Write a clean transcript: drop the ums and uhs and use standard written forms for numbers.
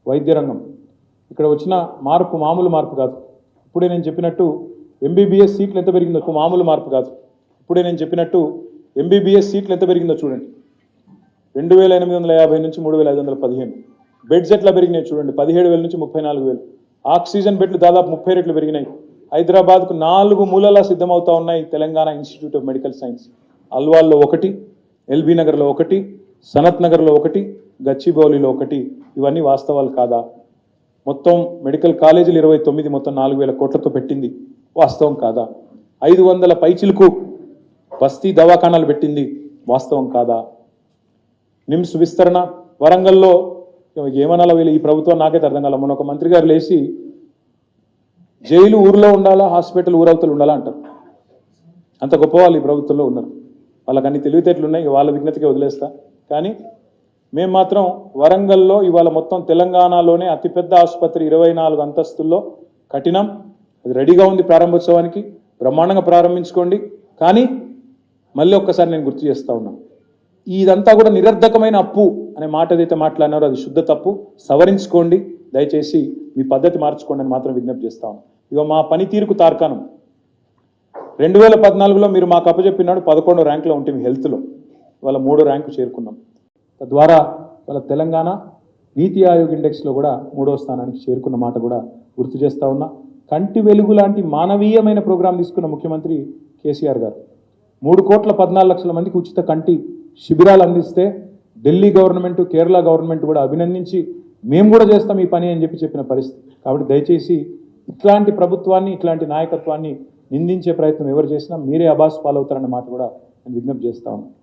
వైద్య రంగం ఇక్కడ వచ్చిన మార్పు మామూలు మార్పు కాదు. ఇప్పుడే నేను చెప్పినట్టు ఎంబీబీఎస్ సీట్లు ఎంత పెరిగిందో మామూలు మార్పు కాదు. ఇప్పుడే నేను చెప్పినట్టు ఎంబీబీఎస్ సీట్లు ఎంత పెరిగిందో చూడండి. 2850 నుంచి 3515. బెడ్స్ ఎట్లా పెరిగినాయి చూడండి. 17,000 నుంచి 34,000. ఆక్సిజన్ బెడ్లు దాదాపు 30 రెట్లు పెరిగినాయి. హైదరాబాద్కు 4 మూలలా సిద్ధమవుతా ఉన్నాయి Telangana institute of medical science. అల్వాల్లో 1, ఎల్బీ నగర్లో 1, సనత్ నగర్లో 1, గచ్చిబౌలిలో 1. ఇవన్నీ వాస్తవాలు కాదా? మొత్తం మెడికల్ కాలేజీలు 29 మొత్తం 4,000 కోట్లతో పెట్టింది వాస్తవం కాదా? 500 పైచిలకు బస్తీ దవాఖానాలు పెట్టింది వాస్తవం కాదా? నిమ్స్ విస్తరణ వరంగల్లో ఏమనాలో వీళ్ళు ఈ ప్రభుత్వం నాకైతే అర్థం కాల. మొన్న ఒక మంత్రి గారు లేచి జైలు ఊర్లో ఉండాలా, హాస్పిటల్ ఊరవతలు ఉండాలా అంటారు. అంత గొప్ప వాళ్ళు ఈ ప్రభుత్వంలో ఉన్నారు. వాళ్ళకి అన్ని తెలివితేటలు ఉన్నాయి. వాళ్ళ విజ్ఞతకి వదిలేస్తా. కానీ మేము మాత్రం వరంగల్లో ఇవాళ మొత్తం తెలంగాణలోనే అతిపెద్ద ఆసుపత్రి 24 అంతస్తుల్లో కఠినం. అది రెడీగా ఉంది ప్రారంభోత్సవానికి. బ్రహ్మాండంగా ప్రారంభించుకోండి. కానీ మళ్ళీ ఒక్కసారి నేను గుర్తు చేస్తా ఉన్నాను, ఇదంతా కూడా నిరర్ధకమైన అప్పు అనే మాట ఏదైతే మాట్లాడినారో అది శుద్ధ తప్పు. సవరించుకోండి దయచేసి, మీ పద్ధతి మార్చుకోండి అని మాత్రం విజ్ఞప్తి చేస్తా ఉన్నాను. ఇక మా పనితీరుకు తార్కాణం 2014లో మీరు మాకు అప్పచెప్పినాడు 11వ ర్యాంకులో ఉంటే మీ హెల్త్లో ఇవాళ 3వ ర్యాంకు చేరుకున్నాం. తద్వారా వాళ్ళ తెలంగాణ నీతి ఆయోగ్ ఇండెక్స్లో కూడా 3వ స్థానానికి చేరుకున్న మాట కూడా గుర్తు చేస్తా ఉన్నా. కంటి వెలుగు లాంటి మానవీయమైన ప్రోగ్రాం తీసుకున్న ముఖ్యమంత్రి కేసీఆర్ గారు 3,14,00,000 మందికి ఉచిత కంటి శిబిరాలు అందిస్తే ఢిల్లీ గవర్నమెంట్, కేరళ గవర్నమెంట్ కూడా అభినందించి మేము కూడా చేస్తాం ఈ పని అని చెప్పిన పరిస్థితి. కాబట్టి దయచేసి ఇట్లాంటి ప్రభుత్వాన్ని, ఇట్లాంటి నాయకత్వాన్ని నిందించే ప్రయత్నం ఎవరు చేసినా మీరే అబాస్ పాలవుతారన్న మాట కూడా నేను విజ్ఞప్తి చేస్తా ఉన్నాను.